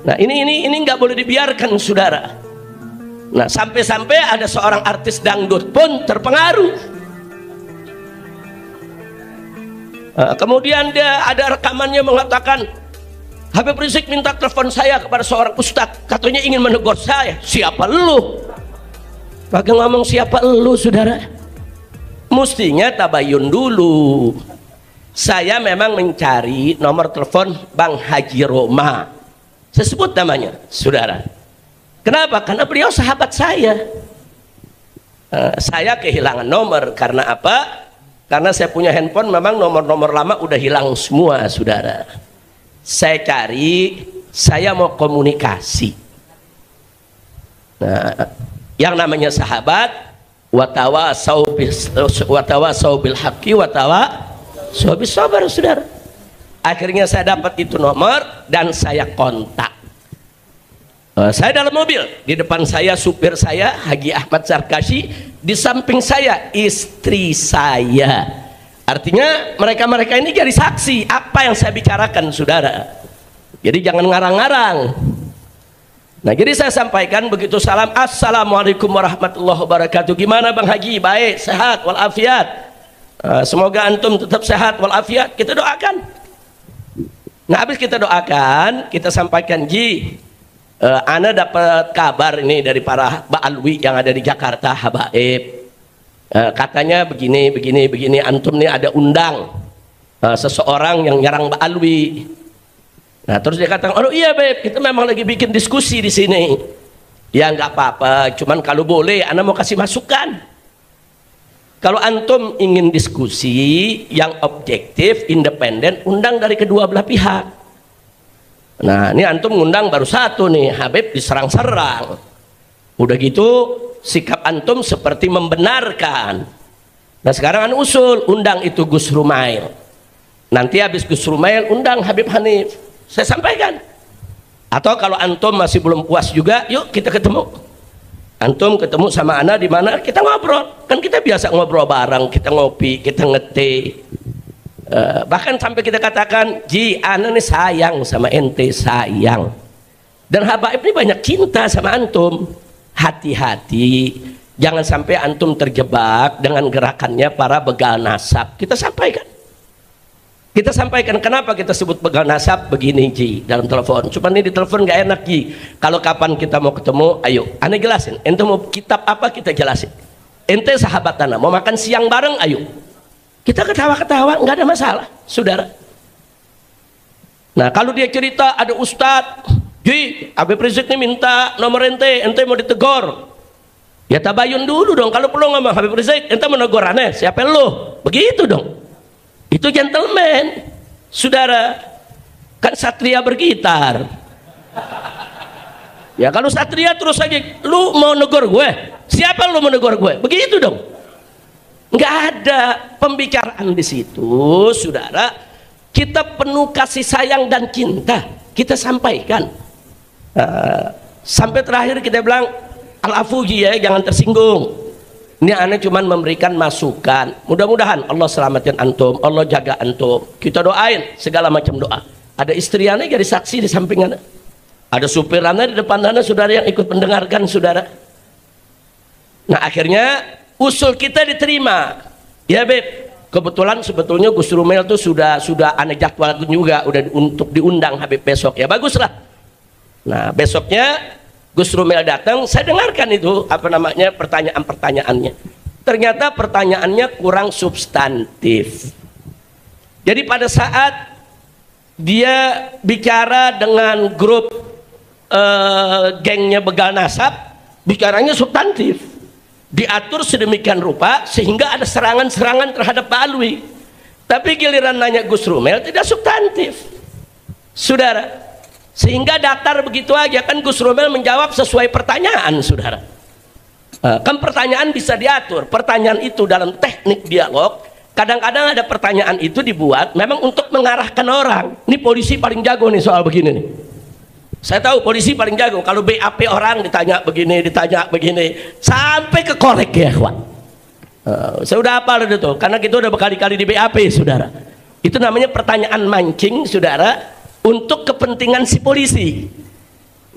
Nah ini nggak boleh dibiarkan saudara. Nah sampai-sampai ada seorang artis dangdut pun terpengaruh. Kemudian dia ada rekamannya mengatakan, Habib Rizik minta telepon saya kepada seorang ustadz, katanya ingin menegur saya. Siapa lu? Pakai ngomong siapa lu saudara? Mestinya tabayun dulu. Saya memang mencari nomor telepon Bang Haji Roma, saya sebut namanya saudara. Kenapa? Karena beliau sahabat saya. Saya kehilangan nomor karena apa? Karena saya punya handphone memang nomor-nomor lama udah hilang semua saudara. Saya cari, saya mau komunikasi. Nah, yang namanya sahabat, watawasau bil haqqi watawasau bis sabar saudara. Akhirnya saya dapat itu nomor dan saya kontak. Saya dalam mobil, di depan saya supir saya Haji Ahmad Zarkashi, di samping saya istri saya. Artinya mereka-mereka ini jadi saksi apa yang saya bicarakan saudara. Jadi jangan ngarang-ngarang. Nah jadi saya sampaikan begitu salam, assalamualaikum warahmatullahi wabarakatuh. Gimana Bang Haji? Baik, sehat walafiat. Semoga antum tetap sehat walafiat. Kita doakan. Nah habis kita doakan, kita sampaikan, Ji, ana dapat kabar ini dari para ba'alwi yang ada di Jakarta, habaib. Katanya begini, antum nih ada undang seseorang yang nyerang ba'alwi. Nah terus dia katakan, oh iya Beb, kita memang lagi bikin diskusi di sini. Ya nggak apa-apa, cuman kalau boleh ana mau kasih masukan. Kalau antum ingin diskusi yang objektif, independen, undang dari kedua belah pihak. Nah ini antum ngundang baru satu nih, Habib diserang-serang. Udah gitu sikap antum seperti membenarkan. Nah sekarang an usul, undang itu Gus Rumail. Nanti habis Gus Rumail undang Habib Hanif. Saya sampaikan. Atau kalau antum masih belum puas juga, yuk kita ketemu. Antum ketemu sama ana di mana, kita ngobrol. Kan kita biasa ngobrol bareng, kita ngopi, kita ngeteh. Bahkan sampai kita katakan, Ji, ana nih sayang sama ente, sayang. Dan habaib ini banyak cinta sama antum. Hati-hati, jangan sampai antum terjebak dengan gerakannya para begal nasab. Kita sampaikan kenapa kita sebut begal nasab begini, Ji, dalam telepon. Cuma ini di telepon gak enak, Ji. Kalau kapan kita mau ketemu, ayo, ana jelasin. Ente mau kitab apa, kita jelasin. Ente sahabat ana, mau makan siang bareng, ayo. Kita ketawa-ketawa, nggak ada masalah, saudara. Nah, kalau dia cerita ada ustadz, Ji, Habib Rizik ini minta nomor ente mau ditegur. Ya tabayun dulu dong. Kalau perlu ngomong Habib Rizik, ente mau negur aneh, siapa lu? Begitu dong. Itu gentleman, saudara. Kan satria bergitar. Ya kalau satria terus aja, lu mau negur gue? Siapa lu mau negur gue? Begitu dong. Nggak ada pembicaraan di situ, saudara. Kita penuh kasih sayang dan cinta, kita sampaikan. Sampai terakhir kita bilang, al-afuji ya, jangan tersinggung. Ini aneh cuman memberikan masukan. Mudah-mudahan Allah selamatin antum, Allah jaga antum. Kita doain segala macam doa. Ada istri aneh jadi saksi di samping aneh. Ada supir aneh di depan aneh, saudara, yang ikut mendengarkan, saudara. Nah akhirnya usul kita diterima. Ya Beb, kebetulan sebetulnya Gus Rumail tuh sudah aneh jadwal juga udah untuk diundang Habib besok. Ya baguslah. Nah besoknya Gus Rumail datang, saya dengarkan itu apa namanya pertanyaan-pertanyaannya. Ternyata pertanyaannya kurang substantif. Jadi pada saat dia bicara dengan grup gengnya begal nasab, bicaranya substantif. Diatur sedemikian rupa sehingga ada serangan-serangan terhadap Pak Alwi. Tapi giliran nanya Gus Rumail tidak substantif, saudara. Sehingga datar begitu aja. Kan Gus Rumail menjawab sesuai pertanyaan, saudara. Kan pertanyaan bisa diatur. Pertanyaan itu dalam teknik dialog, kadang-kadang ada pertanyaan itu dibuat memang untuk mengarahkan orang. Ini polisi paling jago nih soal begini nih. Saya tahu polisi paling jago. Kalau BAP orang ditanya begini, sampai ke korek ya, kawan. Saya udah hafal itu, karena kita udah berkali-kali di BAP, saudara. Itu namanya pertanyaan mancing, saudara, untuk kepentingan si polisi.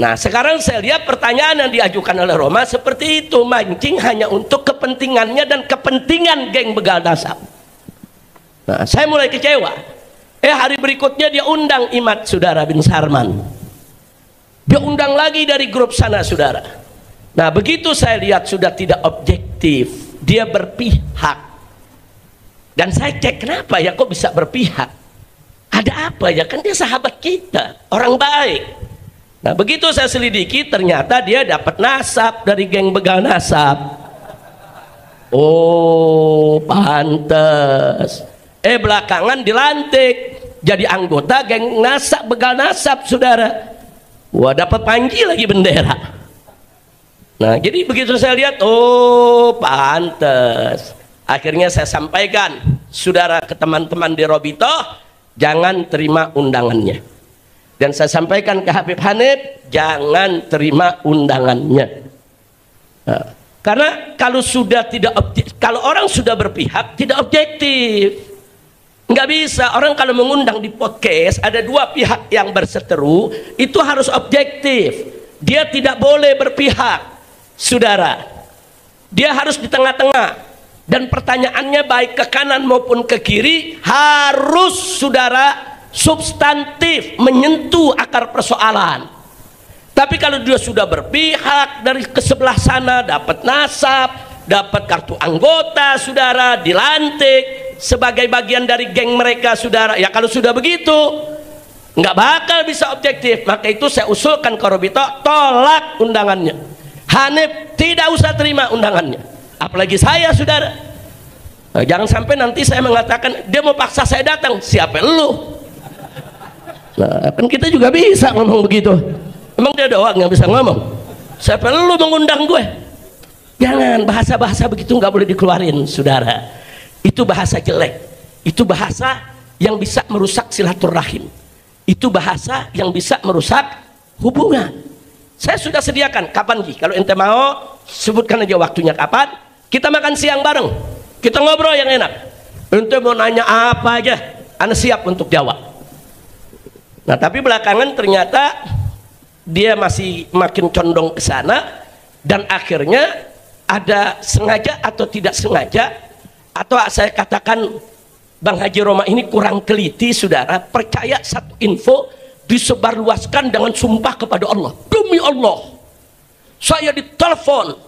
Nah sekarang saya lihat pertanyaan yang diajukan oleh Roma seperti itu, mancing hanya untuk kepentingannya dan kepentingan geng begal nasab. Nah saya mulai kecewa. Hari berikutnya dia undang Imad saudara bin Sarman, dia undang lagi dari grup sana saudara. Nah begitu saya lihat sudah tidak objektif, dia berpihak. Dan saya cek kenapa ya kok bisa berpihak, ada apa ya, kan dia sahabat kita, orang baik. Nah begitu saya selidiki ternyata dia dapat nasab dari geng begal nasab. Oh pantes. Belakangan dilantik jadi anggota geng nasab begal nasab saudara. Wah dapat panji lagi bendera. Nah jadi begitu saya lihat, oh pantes. Akhirnya saya sampaikan saudara ke teman-teman di Robito, jangan terima undangannya. Dan saya sampaikan ke Habib Hanif, jangan terima undangannya. Nah, karena kalau sudah tidak objektif, kalau orang sudah berpihak tidak objektif, nggak bisa. Orang kalau mengundang di podcast ada dua pihak yang berseteru, itu harus objektif. Dia tidak boleh berpihak, saudara. Dia harus di tengah-tengah. Dan pertanyaannya baik ke kanan maupun ke kiri harus saudara substantif, menyentuh akar persoalan. Tapi kalau dia sudah berpihak dari ke sebelah sana, dapat nasab, dapat kartu anggota saudara, dilantik sebagai bagian dari geng mereka saudara, ya kalau sudah begitu nggak bakal bisa objektif. Maka itu saya usulkan ke Robito, tolak undangannya. Hanif tidak usah terima undangannya, apalagi saya saudara. Nah, jangan sampai nanti saya mengatakan dia mau paksa saya datang, siapa lu? Nah, kan kita juga bisa ngomong begitu. Emang dia doang yang bisa ngomong? Siapa lu mengundang gue? Jangan, bahasa-bahasa begitu nggak boleh dikeluarin, saudara. Itu bahasa jelek. Itu bahasa yang bisa merusak silaturahim. Itu bahasa yang bisa merusak hubungan. Saya sudah sediakan. Kapan Ji? Kalau ente mau, sebutkan aja waktunya kapan. Kita makan siang bareng. Kita ngobrol yang enak. Ente mau nanya apa aja, ana siap untuk jawab. Nah tapi belakangan ternyata dia masih makin condong ke sana, dan akhirnya ada sengaja atau tidak sengaja, atau saya katakan Bang Haji Roma ini kurang teliti saudara, percaya satu info disebarluaskan dengan sumpah kepada Allah. Demi Allah saya ditelepon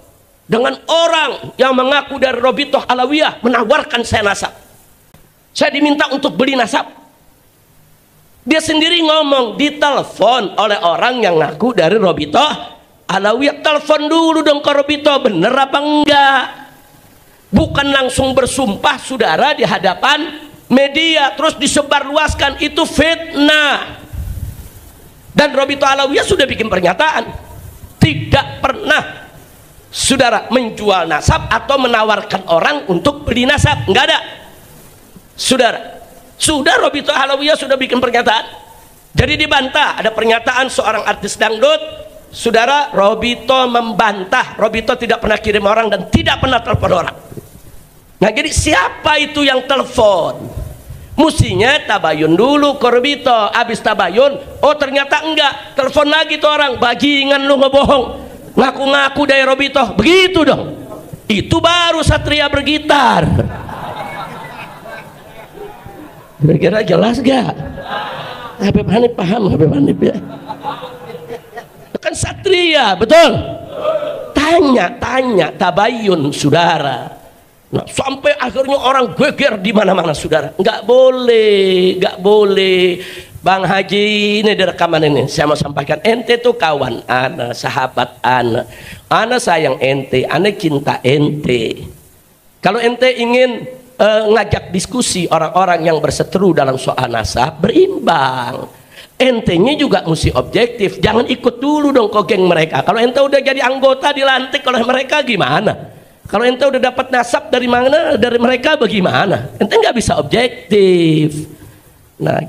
dengan orang yang mengaku dari Robitoh Alawiyah menawarkan saya nasab. Saya diminta untuk beli nasab. Dia sendiri ngomong ditelepon oleh orang yang ngaku dari Robitoh Alawiyah. Telepon dulu dong ke Robitoh, bener apa enggak? Bukan langsung bersumpah saudara di hadapan media terus disebarluaskan, itu fitnah. Dan Robitoh Alawiyah sudah bikin pernyataan tidak pernah saudara menjual nasab atau menawarkan orang untuk beli nasab, enggak ada saudara. Sudah Robitoh Alawiyah sudah bikin pernyataan. Jadi dibantah, ada pernyataan seorang artis dangdut saudara, Robitoh membantah, Robitoh tidak pernah kirim orang dan tidak pernah telepon orang. Nah jadi siapa itu yang telepon? Mestinya tabayun dulu ke Robitoh. Habis tabayun, oh ternyata enggak, telepon lagi tuh orang, bajingan lu ngebohong, ngaku-ngaku dari Robitoh, begitu dong. Itu baru satria bergitar. Kira-kira jelas gak? Habib Hanif paham, Habib Hanif ya? Kan satria, betul? Tanya, tabayun saudara. Nah, sampai akhirnya orang geger di mana-mana saudara. Nggak boleh. Bang Haji, ini di rekaman ini saya mau sampaikan, ente tuh kawan ana, sahabat ana sayang ente, ana cinta ente. Kalau ente ingin ngajak diskusi orang-orang yang berseteru dalam soal nasab, berimbang. Entenya juga mesti objektif, jangan ikut dulu dong ke geng mereka. Kalau ente udah jadi anggota dilantik oleh mereka gimana? Kalau ente udah dapat nasab dari mana, dari mereka bagaimana? Ente nggak bisa objektif. Nah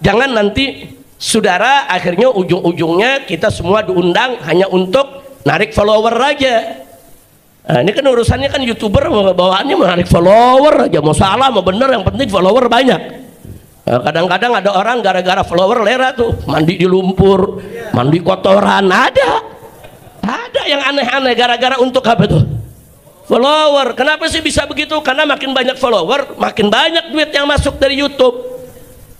jangan nanti saudara akhirnya ujung-ujungnya kita semua diundang hanya untuk narik follower aja. Nah, ini kan urusannya kan YouTuber bawaannya menarik follower aja, mau salah mau bener yang penting follower banyak. Kadang-kadang ada orang gara-gara follower lera tuh, mandi di lumpur, mandi kotoran, ada yang aneh-aneh gara-gara untuk apa tuh? Follower. Kenapa sih bisa begitu? Karena makin banyak follower, makin banyak duit yang masuk dari YouTube.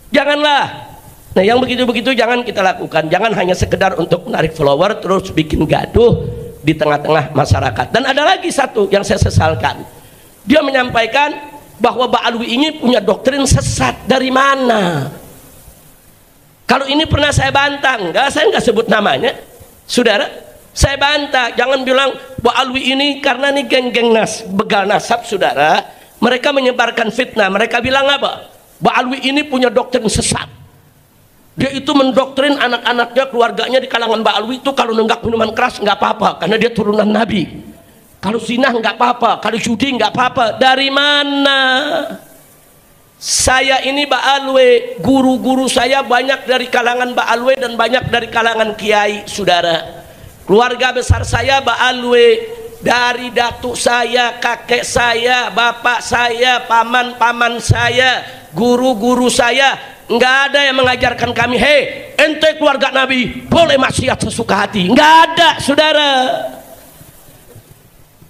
Janganlah. Nah, yang begitu-begitu jangan kita lakukan. Jangan hanya sekedar untuk menarik follower terus bikin gaduh di tengah-tengah masyarakat. Dan ada lagi satu yang saya sesalkan. Dia menyampaikan bahwa Ba'alwi ini punya doktrin sesat. Dari mana? Kalau ini pernah saya bantah, saya nggak sebut namanya, saudara. Saya bantah, jangan bilang Ba'alwi ini karena nih geng-geng begal nasab, saudara. Mereka menyebarkan fitnah. Mereka bilang apa? Ba'alwi ini punya doktrin sesat. Dia itu mendoktrin anak-anaknya, keluarganya di kalangan Ba'alwi itu kalau nenggak minuman keras nggak apa-apa karena dia turunan Nabi. Kalau zina nggak apa-apa, kalau judi nggak apa-apa. Dari mana? Saya ini Ba'alwi, guru-guru saya banyak dari kalangan Ba'alwi dan banyak dari kalangan kiai, saudara. Keluarga besar saya Ba'alwi, dari datuk saya, kakek saya, bapak saya, paman-paman saya, guru-guru saya, nggak ada yang mengajarkan kami, hei ente keluarga Nabi boleh maksiat sesuka hati. Nggak ada, saudara.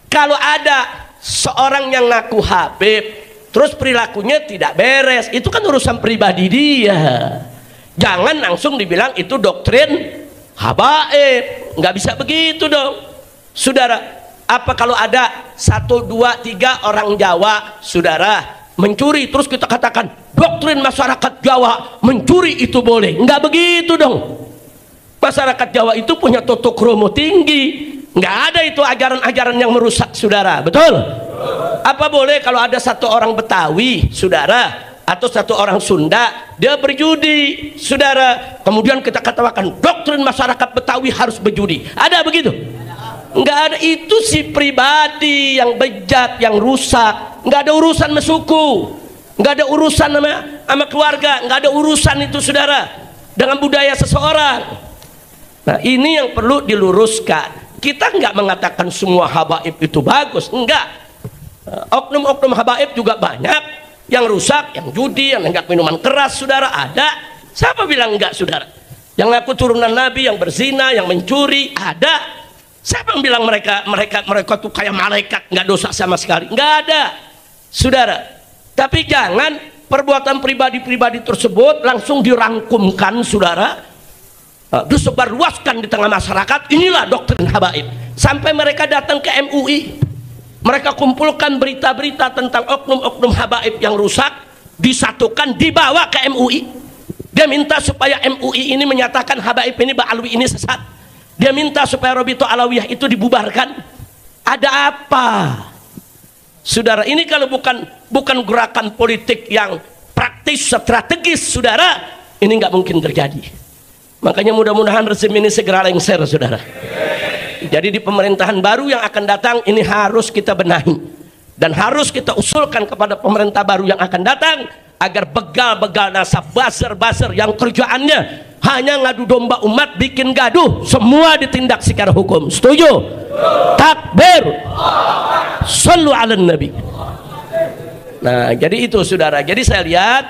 Kalau ada seorang yang ngaku Habib terus perilakunya tidak beres, itu kan urusan pribadi dia. Jangan langsung dibilang itu doktrin habaib. Nggak bisa begitu dong, saudara. Apa kalau ada 1, 2, 3 orang Jawa, saudara, mencuri, terus kita katakan doktrin masyarakat Jawa mencuri itu boleh? Nggak begitu dong. Masyarakat Jawa itu punya toto kromo tinggi. Nggak ada itu ajaran-ajaran yang merusak, saudara. Betul? Apa boleh kalau ada satu orang Betawi, saudara, atau satu orang Sunda, dia berjudi, saudara, kemudian kita katakan doktrin masyarakat Betawi harus berjudi? Ada begitu? Nggak ada. Itu si pribadi yang bejat, yang rusak. Nggak ada urusan sama suku, nggak ada urusan sama keluarga, nggak ada urusan itu, saudara, dengan budaya seseorang. Nah, ini yang perlu diluruskan. Kita nggak mengatakan semua habaib itu bagus, enggak. Oknum-oknum habaib juga banyak yang rusak, yang judi, yang enggak minuman keras, saudara, ada. Siapa bilang enggak, saudara? Yang ngaku turunan Nabi, yang berzina, yang mencuri, ada. Siapa yang bilang mereka tuh kayak malaikat, nggak dosa sama sekali? Nggak ada, saudara. Tapi jangan perbuatan pribadi-pribadi tersebut langsung dirangkumkan, saudara, disebarluaskan di tengah masyarakat. Inilah doktrin habaib. Sampai mereka datang ke MUI, mereka kumpulkan berita-berita tentang oknum-oknum habaib yang rusak, disatukan, dibawa ke MUI. Dia minta supaya MUI ini menyatakan habaib ini, Ba'alwi ini sesat. Dia minta supaya Robito Alawiyah itu dibubarkan. Ada apa, saudara? Ini kalau bukan gerakan politik yang praktis, strategis, saudara, ini nggak mungkin terjadi. Makanya mudah-mudahan rezim ini segera lengser, saudara. Jadi di pemerintahan baru yang akan datang ini harus kita benahi dan harus kita usulkan kepada pemerintah baru yang akan datang agar begal-begal nasab, buzzer-buzzer yang kerjaannya hanya ngadu domba umat, bikin gaduh, semua ditindak secara hukum. Setuju? Takbir. Shallu ala nabi. Nah, jadi itu, saudara. Jadi saya lihat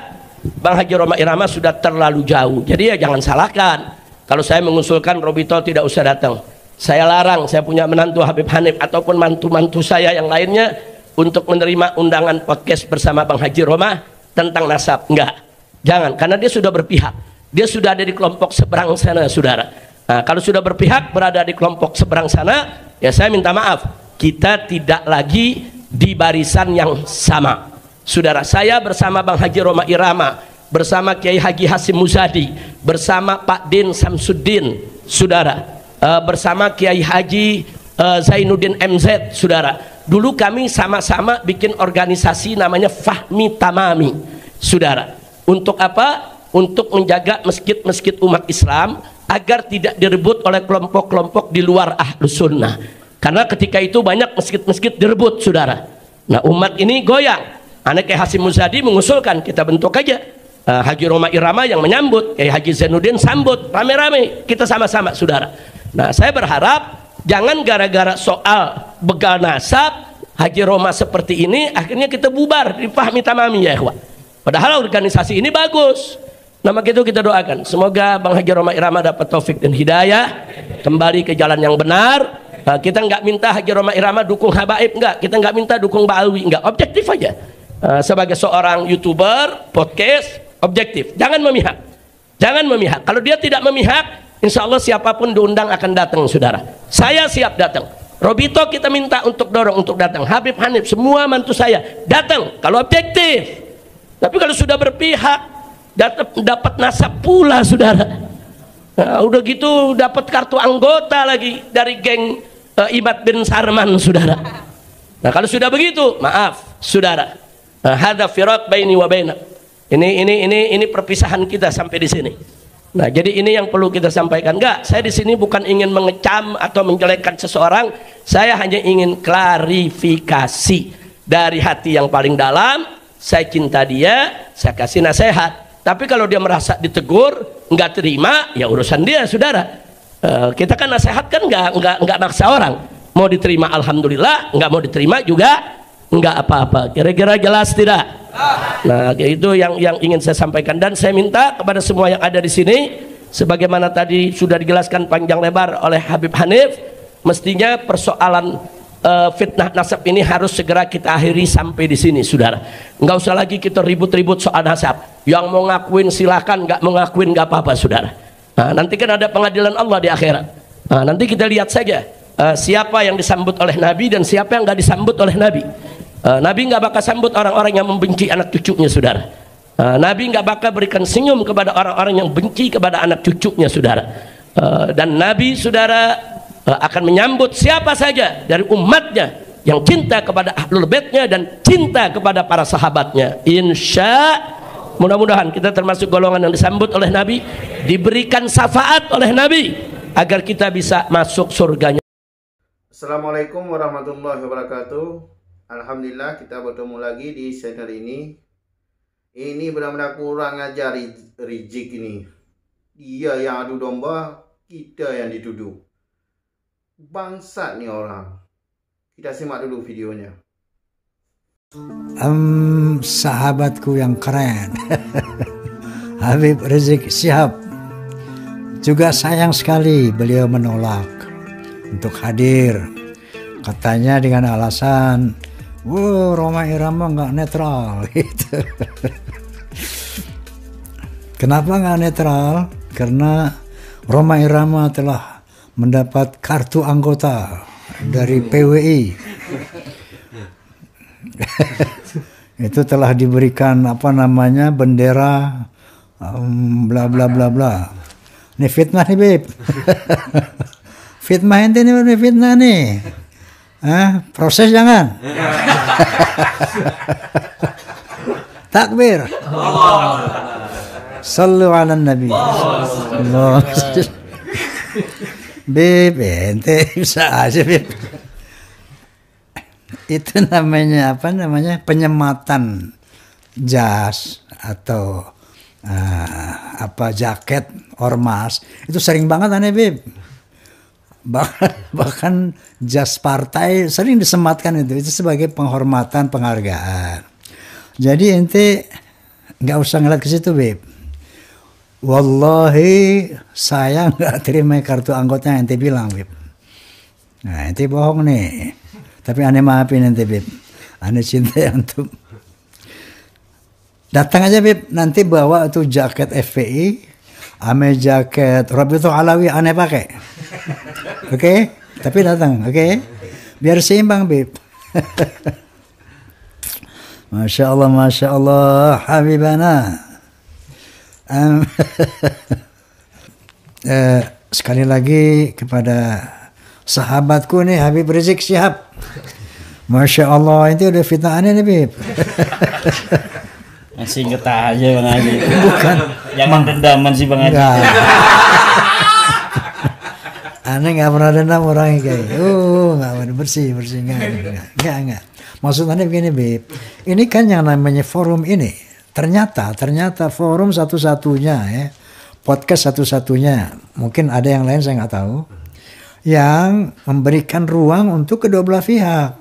Bang Haji Roma Irama sudah terlalu jauh. Jadi ya jangan salahkan kalau saya mengusulkan Robito tidak usah datang. Saya larang, saya punya menantu Habib Hanif ataupun mantu-mantu saya yang lainnya untuk menerima undangan podcast bersama Bang Haji Roma tentang nasab. Enggak, jangan, karena dia sudah berpihak. Dia sudah ada di kelompok seberang sana, saudara. Nah, kalau sudah berpihak berada di kelompok seberang sana, ya saya minta maaf, kita tidak lagi di barisan yang sama. Saudara, saya bersama Bang Haji Roma Irama, bersama Kiai Haji Hasim Muzadi, bersama Pak Din Samsuddin, saudara, bersama Kiai Haji Zainuddin MZ, saudara. Dulu kami sama-sama bikin organisasi namanya Fahmi Tamami, saudara. Untuk apa? Untuk menjaga masjid-masjid umat Islam agar tidak direbut oleh kelompok-kelompok di luar Ahlus Sunnah. Karena ketika itu banyak masjid-masjid direbut, saudara. Nah, umat ini goyang. Anak Kiai Hasim Muzadi mengusulkan kita bentuk aja Haji Roma Irama yang menyambut, Kiai Haji Zainuddin sambut, rame-rame kita sama-sama, saudara. Nah, saya berharap jangan gara-gara soal begal nasab Haji Roma seperti ini akhirnya kita bubar di Fahmi Tamami, ya ikhwan. Padahal organisasi ini bagus. Nah, maka itu kita doakan. Semoga Bang Haji Roma Irama dapat taufik dan hidayah, kembali ke jalan yang benar. Kita nggak minta Haji Roma Irama dukung habaib, enggak. Kita nggak minta dukung Ba'alwi, enggak. Objektif aja. Sebagai seorang YouTuber, podcast, objektif. Jangan memihak. Jangan memihak. Kalau dia tidak memihak, insya Allah siapapun diundang akan datang, saudara. Saya siap datang. Robito kita minta untuk dorong untuk datang. Habib Hanif, semua mantu saya datang. Kalau objektif. Tapi kalau sudah berpihak, dapat nasab pula, saudara. Nah, udah gitu dapat kartu anggota lagi dari geng Imad bin Sarman, saudara. Nah, kalau sudah begitu, maaf, saudara. Hadza firaq baini wa bainak. Ini perpisahan kita sampai di sini. Nah, jadi ini yang perlu kita sampaikan. Enggak, saya di sini bukan ingin mengecam atau menjelekkan seseorang. Saya hanya ingin klarifikasi dari hati yang paling dalam. Saya cinta dia, saya kasih nasihat. Tapi kalau dia merasa ditegur, nggak terima, ya urusan dia, saudara. Kita kan nasihat kan nggak maksa orang. Mau diterima alhamdulillah, nggak mau diterima juga nggak apa-apa. Kira-kira jelas tidak? Nah, itu yang ingin saya sampaikan, dan saya minta kepada semua yang ada di sini, sebagaimana tadi sudah dijelaskan panjang lebar oleh Habib Hanif, mestinya persoalan fitnah nasab ini harus segera kita akhiri sampai di sini, saudara. Nggak usah lagi kita ribut-ribut soal nasab. Yang mau ngakuin silakan, nggak mau ngakuin nggak apa-apa, saudara. Nah, nanti kan ada pengadilan Allah di akhirat. Nah, nanti kita lihat saja siapa yang disambut oleh Nabi dan siapa yang nggak disambut oleh Nabi. Nabi nggak bakal sambut orang-orang yang membenci anak cucunya, saudara. Nabi nggak bakal berikan senyum kepada orang-orang yang benci kepada anak cucunya, saudara. Dan Nabi, saudara, akan menyambut siapa saja dari umatnya yang cinta kepada ahlul baitnya dan cinta kepada para sahabatnya. Mudah-mudahan kita termasuk golongan yang disambut oleh Nabi, diberikan syafaat oleh Nabi agar kita bisa masuk surganya. Assalamualaikum warahmatullahi wabarakatuh. Alhamdulillah kita bertemu lagi di channel ini. Ini benar-benar kurang ajar Rizik ini. Dia yang adu domba, kita yang dituduh. Bangsat nih orang. Kita simak dulu videonya. Sahabatku yang keren Habib Rizik Syihab, juga sayang sekali beliau menolak untuk hadir, katanya dengan alasan Roma Irama nggak netral gitu. Kenapa nggak netral? Karena Roma Irama telah mendapat kartu anggota dari PWI. Itu telah diberikan bendera bla bla bla bla. Ini fitnah nih, Beb. Fitnah ini fitnah nih. Proses jangan. Takbir. Sallu ala nabi. Beb, ente bisa aja, Beb. Itu namanya penyematan jas atau jaket ormas. Itu sering banget aneh, Beb. Bahkan jas partai sering disematkan itu sebagai penghormatan, penghargaan. Jadi ente nggak usah ngeliat ke situ, Beb. Wallahi saya nggak terima kartu anggotanya ente bilang, Beb. Nah, ente bohong nih. Tapi aneh maafin ente, Beb. Aneh cinta antum. Datang aja, Beb. Nanti bawa tuh jaket FPI, ame jaket Rabitul Alawi aneh pakai. Oke? Tapi datang, oke? Biar seimbang, Beb. Masya Allah, Habibana. Sekali lagi kepada sahabatku nih Habib Rizik Syihab, Masya Allah, itu udah fitnahannya nih, Bib. Masih getah aja Bang Haji. Bukan. Jangan dendaman sih Bang Haji. Aneh nggak pernah dendam orangnya kayak, nggak bersih nggak. Maksudnya begini, Bib. Ini kan yang namanya forum ini. Ternyata forum satu-satunya ya, podcast satu-satunya. Mungkin ada yang lain saya nggak tahu. Yang memberikan ruang untuk kedua belah pihak.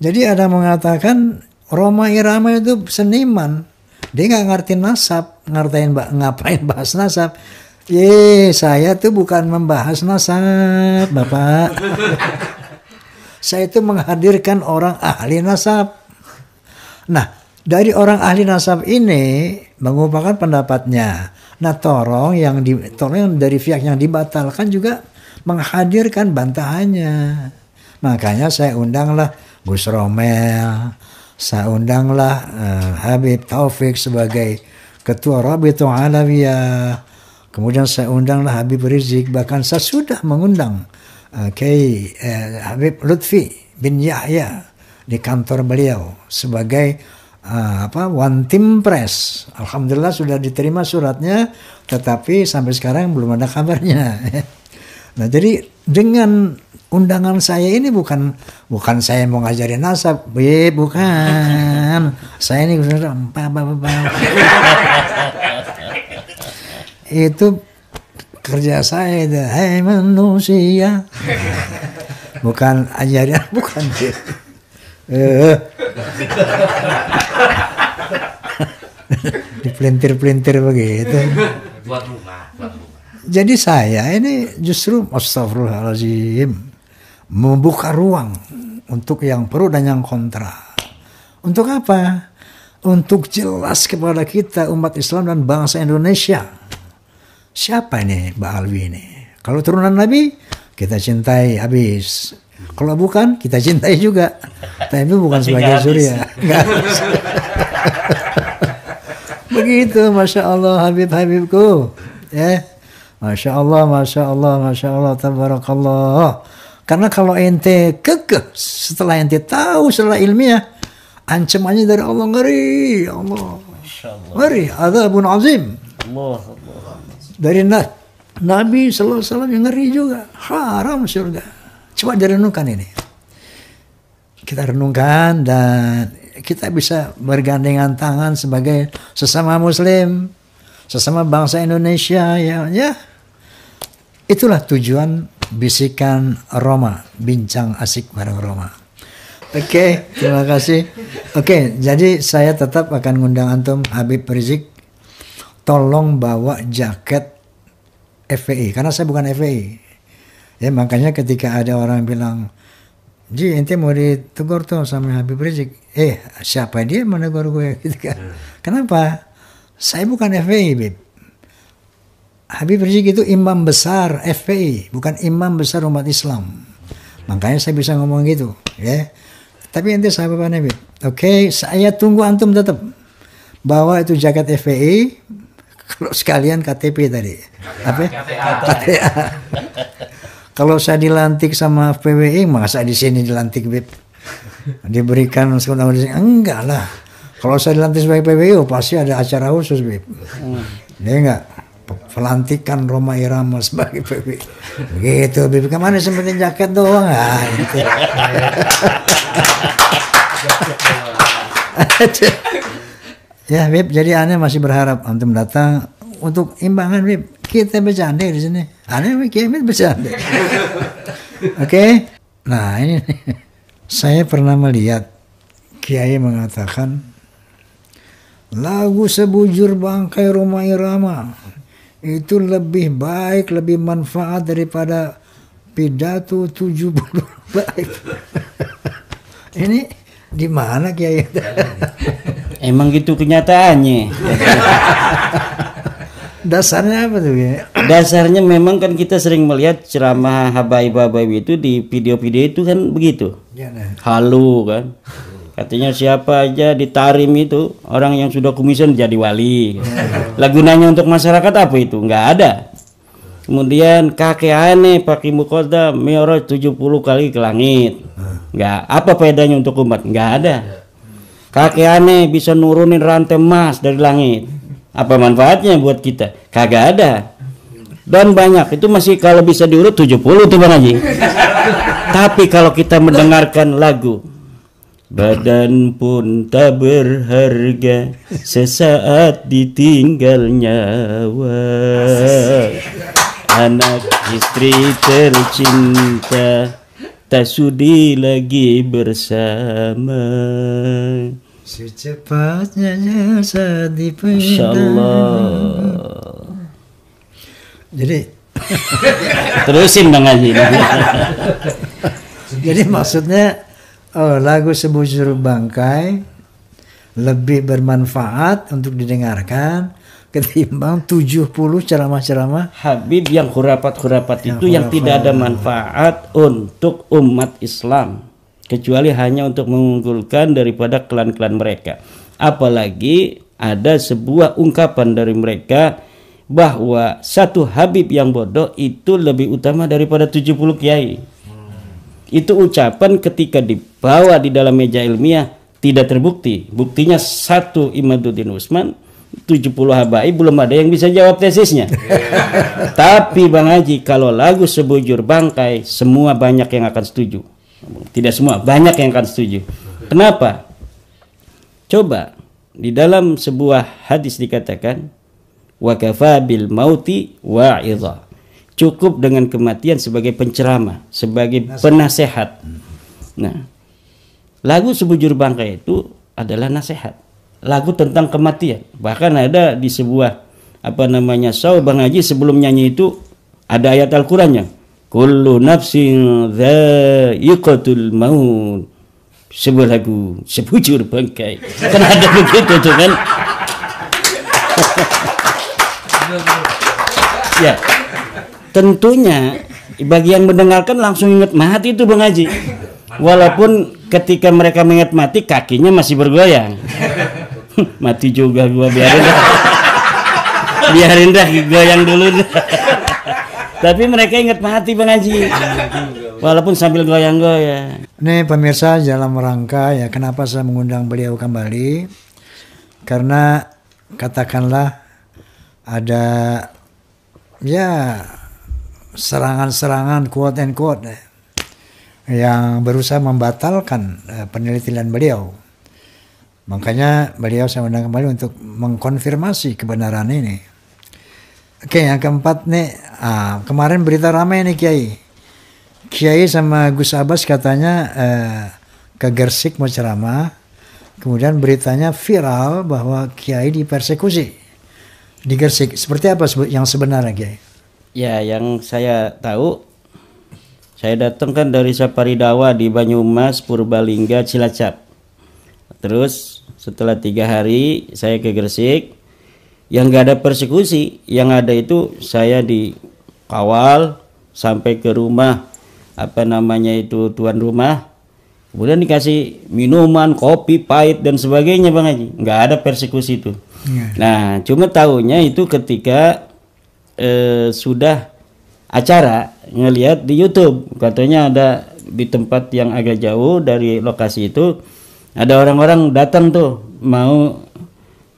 Jadi ada mengatakan Roma Irama itu seniman. Dia nggak ngerti nasab, ngapain bahas nasab. Saya tuh bukan membahas nasab, Bapak. Saya itu menghadirkan orang ahli nasab. Nah, dari orang ahli nasab ini mengungkapkan pendapatnya. Nah, tolong yang dari pihak yang dibatalkan juga menghadirkan bantahannya. Makanya saya undanglah Gus Romel, saya undanglah Habib Taufik sebagai Ketua Rabitul Alawiyah. Kemudian saya undanglah Habib Rizik, bahkan saya sudah mengundang Habib Lutfi bin Yahya di kantor beliau sebagai One Team Press. Alhamdulillah sudah diterima suratnya, tetapi sampai sekarang belum ada kabarnya. Nah, jadi dengan undangan saya ini bukan saya mau ngajarin nasab, bukan. Saya ini itu kerja saya itu, hai manusia. Bukan ajaran, bukan. Dipelintir-pelintir begitu. Buat rumah. Jadi saya ini justru astagfirullahaladzim membuka ruang untuk yang pro dan yang kontra. Untuk apa? Untuk jelas kepada kita umat Islam dan bangsa Indonesia. Siapa ini Mbak Alwi ini? Kalau turunan Nabi, kita cintai habis. Kalau bukan, kita cintai juga. Tapi bukan sebagai surya. Begitu, Masya Allah, Habib-Habibku. Ya. Masya Allah, Masya Allah, Masya Allah, Tabarakallah. Karena kalau ente kekeh, setelah ente tahu setelah ilmiah, ancamannya dari Allah ngeri. Allah. Ngeri, azabun azim. Dari Nabi sallallahu alaihi wasallam yang ngeri juga. Haram surga. Coba direnungkan ini. Kita renungkan dan kita bisa bergandengan tangan sebagai sesama muslim, sesama bangsa Indonesia ya. Itulah tujuan bisikan Roma, bincang asik bareng Roma. Oke, terima kasih. Oke, jadi saya tetap akan ngundang antum Habib Rizik. Tolong bawa jaket FPI karena saya bukan FPI. Ya, makanya ketika ada orang bilang, "Ji, ente mau ditegur tuh sama Habib Rizik." Siapa dia menegur gue gitu kan. Kenapa? Saya bukan FPI, Bib. Habib Rizik itu imam besar FPI, bukan imam besar umat Islam. Makanya saya bisa ngomong gitu, ya. Tapi ente sahabatnya, Bib. Oke, saya tunggu antum tetap bawa itu jaket FPI. Kalau sekalian KTP tadi, apa? KTA. Kalau saya dilantik sama PWI, masa di sini dilantik, Bib? Diberikan sekolah di sini? Enggak lah. Kalau saya dilantik sebagai PWI, pasti ada acara khusus, Bib. Dia enggak. Pelantikan Roma Irama sebagai PWI. Begitu, Bib. Kemana sempetin jaket doang? Gitu. Ya, Bib. Jadi aneh masih berharap antum datang untuk imbangan, Bib. Kita bercanda di sini. Aneh Kiai bercanda. Oke. Nah, ini saya pernah melihat Kiai mengatakan lagu Sebujur Bangkai Roma Irama itu lebih baik, lebih manfaat daripada pidato 70 baik. Ini di mana Kiai? Emang gitu kenyataannya. Dasarnya apa tuh ya? Dasarnya memang kan kita sering melihat ceramah habaib-habaib itu di video-video itu kan begitu. Ya, nah. Halu kan. Katanya siapa aja di Tarim itu orang yang sudah kumisan jadi wali. Lah gunanya untuk masyarakat apa itu? Nggak ada. Kemudian kakek aneh pakai mukodam Mi'raj 70 kali ke langit. Nggak. Apa faedahnya untuk umat? Nggak ada. Kakek aneh bisa nurunin rantai emas dari langit. Apa manfaatnya buat kita? Kagak ada. Dan banyak itu masih kalau bisa diurut 70 tuh Bang Haji. Tapi kalau kita mendengarkan lagu badan pun tak berharga sesaat ditinggal nyawa, anak istri tercinta tak sudi lagi bersama, Secepatnya saat dipendam. Insyaallah. Jadi Terusin Bang Haji. jadi maksudnya lagu Sebujur Bangkai lebih bermanfaat untuk didengarkan ketimbang 70 ceramah-ceramah Habib yang khurafat-khurafat itu yang tidak ada manfaat untuk umat Islam, kecuali hanya untuk mengunggulkan daripada klan-klan mereka. Apalagi ada sebuah ungkapan dari mereka bahwa satu Habib yang bodoh itu lebih utama daripada 70 kiai. Itu ucapan ketika dibawa di dalam meja ilmiah tidak terbukti. Buktinya satu Imaduddin Usman, 70 habaib belum ada yang bisa jawab tesisnya. Tapi Bang Haji, kalau lagu Sebujur Bangkai semua banyak yang akan setuju. Tidak semua, banyak yang akan setuju. Kenapa? Coba di dalam sebuah hadis dikatakan wa kafa bil mauti wa'idha. Cukup dengan kematian sebagai penceramah, sebagai penasehat. Nah, lagu Sebujur Bangkai itu adalah nasihat. Lagu tentang kematian. Bahkan ada di sebuah show Bang Haji sebelum nyanyi itu ada ayat Al-Qur'annya. Kullu nafsin dha'iqatul maut. Sebuah lagu Sebujur Bangkai. Kan ada begitu tuh kan. Ya. Tentunya bagi yang mendengarkan langsung ingat mati itu Bang Haji. Walaupun ketika mereka mengingat mati kakinya masih bergoyang. Mati juga gua, biarin dah goyang dulu. Tapi mereka ingat mati Bang Haji. Walaupun sambil goyang-goyang. Nih pemirsa, dalam rangka ya kenapa saya mengundang beliau kembali, karena katakanlah ada ya serangan-serangan quote and quote yang berusaha membatalkan penelitian beliau. Makanya beliau saya undang kembali untuk mengkonfirmasi kebenaran ini. Oke, yang keempat nih, kemarin berita ramai nih Kiai sama Gus Abbas katanya ke Gersik mau ceramah. Kemudian beritanya viral bahwa Kiai dipersekusi di Gersik. Seperti apa yang sebenarnya Kiai? Ya, yang saya tahu, saya datang kan dari Safari Dakwah di Banyumas, Purbalingga, Cilacap. Terus setelah 3 hari saya ke Gresik, yang gak ada persekusi, yang ada itu saya dikawal sampai ke rumah tuan rumah, kemudian dikasih minuman, kopi pahit dan sebagainya Bang Haji. Nggak ada persekusi itu. Nah, cuma tahunya itu ketika sudah acara ngelihat di YouTube, katanya ada di tempat yang agak jauh dari lokasi itu ada orang-orang datang tuh mau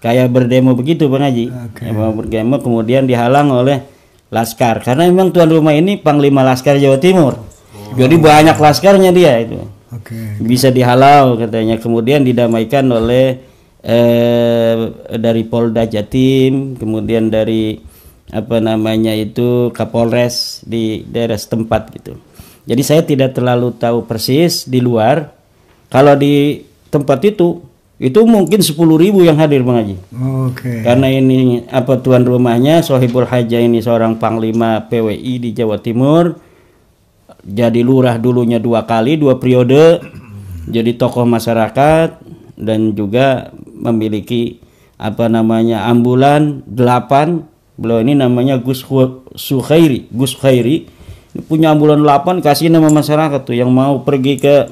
kayak berdemo begitu Bang Haji. Mau berdemo, kemudian dihalang oleh laskar karena memang tuan rumah ini Panglima Laskar Jawa Timur. Jadi banyak laskarnya dia itu. Bisa dihalau katanya, kemudian didamaikan oleh dari Polda Jatim, kemudian dari Kapolres di daerah setempat gitu. Jadi saya tidak terlalu tahu persis di luar. Kalau di tempat itu mungkin 10.000 yang hadir Bang Haji. Karena ini tuan rumahnya Sohibul Haja ini seorang panglima PWI di Jawa Timur. Jadi lurah dulunya 2 periode. Jadi tokoh masyarakat dan juga memiliki ambulan 8. Beliau ini namanya Gus Khairi. Ini punya ambulan 8, kasih nama masyarakat tuh yang mau pergi ke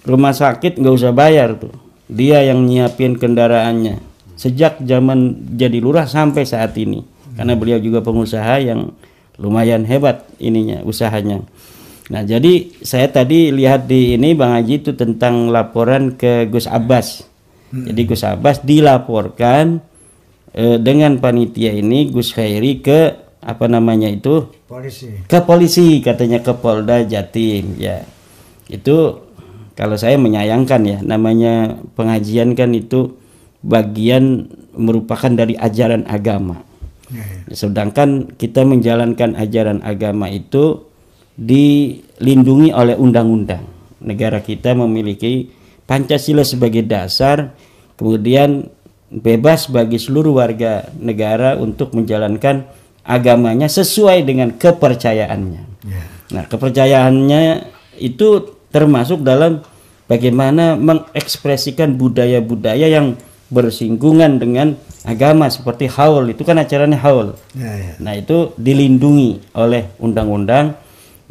rumah sakit nggak usah bayar tuh. Dia yang nyiapin kendaraannya sejak zaman jadi lurah sampai saat ini. Karena beliau juga pengusaha yang lumayan hebat usahanya. Nah, jadi saya tadi lihat di ini Bang Haji itu tentang laporan ke Gus Abbas. Jadi Gus Abbas dilaporkan dengan panitia ini Gus Khairi ke polisi katanya, ke Polda Jatim ya. Itu kalau saya menyayangkan ya, namanya pengajian kan itu bagian merupakan dari ajaran agama. Sedangkan kita menjalankan ajaran agama itu dilindungi oleh undang-undang. Negara kita memiliki Pancasila sebagai dasar, Kemudian bebas bagi seluruh warga negara untuk menjalankan agamanya sesuai dengan kepercayaannya. Nah, kepercayaannya itu termasuk dalam bagaimana mengekspresikan budaya-budaya yang bersinggungan dengan agama, seperti haul, itu kan acaranya haul. Nah, itu dilindungi oleh undang-undang.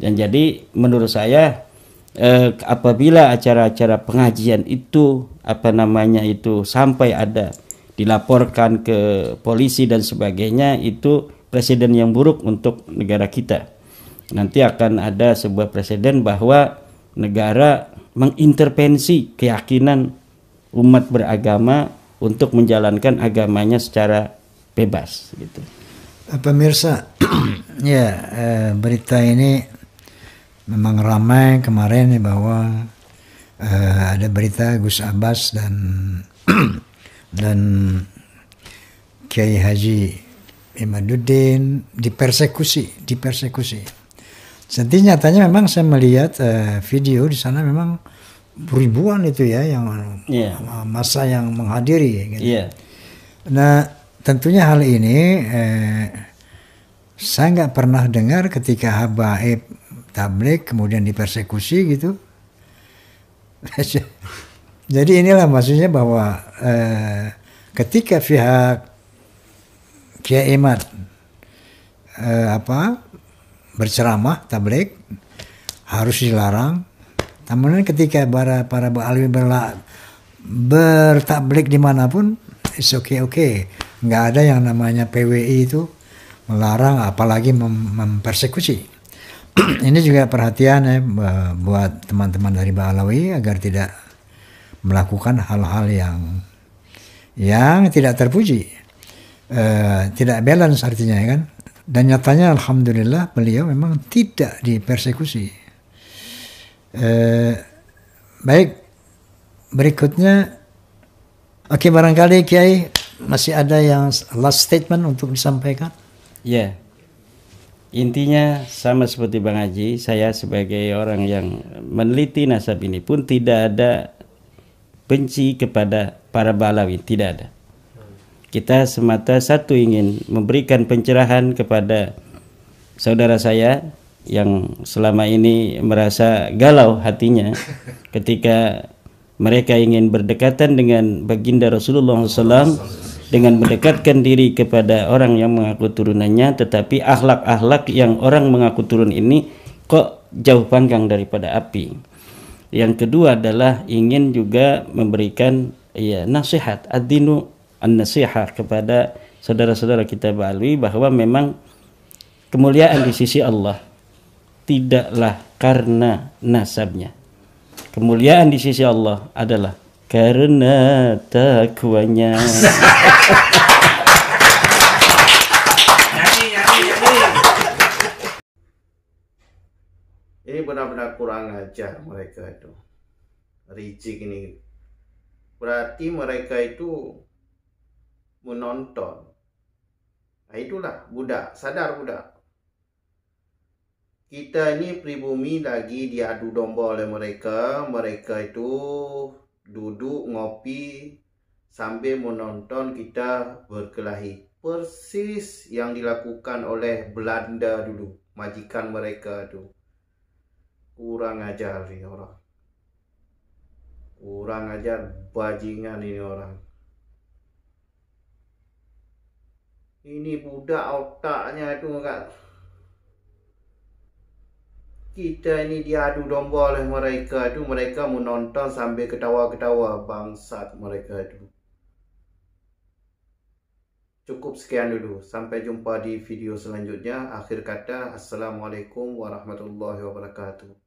Dan jadi menurut saya apabila acara-acara pengajian itu sampai ada dilaporkan ke polisi dan sebagainya, itu presiden yang buruk untuk negara kita. Nanti akan ada sebuah presiden bahwa negara mengintervensi keyakinan umat beragama untuk menjalankan agamanya secara bebas gitu. Pemirsa, ya berita ini memang ramai kemarin bahwa ada berita Gus Abbas dan Kiai Haji Imaduddin dipersekusi. Jadi nyatanya memang saya melihat video di sana memang ribuan itu ya yang masa yang menghadiri. Gitu. Nah tentunya hal ini saya nggak pernah dengar ketika habaib tabligh kemudian dipersekusi gitu. Jadi inilah maksudnya bahwa ketika pihak Kiai Imad berceramah tabligh harus dilarang. Namun ketika para alwi bertabligh dimanapun, it's okay. Nggak ada yang namanya PWI itu melarang, apalagi mempersekusi. Ini juga perhatian ya buat teman-teman dari Ba'alawi agar tidak melakukan hal-hal yang tidak terpuji, tidak balance artinya ya kan. Dan nyatanya alhamdulillah beliau memang tidak dipersekusi. Baik, berikutnya barangkali Kiai masih ada yang last statement untuk disampaikan. Ya, intinya sama seperti Bang Haji, saya sebagai orang yang meneliti nasab ini pun tidak ada benci kepada para Ba'alawi, tidak ada. Kita semata satu ingin memberikan pencerahan kepada saudara saya yang selama ini merasa galau hatinya ketika mereka ingin berdekatan dengan baginda Rasulullah SAW dengan mendekatkan diri kepada orang yang mengaku turunannya, tetapi akhlak-akhlak yang orang mengaku turun ini kok jauh panggang daripada api. Yang kedua adalah ingin juga memberikan nasihat, ad-dinu an-nasihah kepada saudara-saudara kita Ba'alawi bahwa memang kemuliaan di sisi Allah tidaklah karena nasabnya. Kemuliaan di sisi Allah adalah karena takwanya. Ini benar-benar kurang ajar mereka itu. Rijik ini. Berarti mereka itu menonton. Nah itulah budak, sadar budak. Kita ini pribumi lagi diadu domba oleh mereka. Mereka itu duduk ngopi sambil menonton kita berkelahi. Persis yang dilakukan oleh Belanda dulu, majikan mereka itu. Kurang ajar ini orang. Kurang ajar, bajingan ini orang. Ini budak otaknya itu enggak. Kita ini diadu domba oleh mereka itu, mereka menonton sambil ketawa-ketawa, bangsat mereka itu. Cukup sekian dulu, sampai jumpa di video selanjutnya. Akhir kata, Assalamualaikum warahmatullahi wabarakatuh.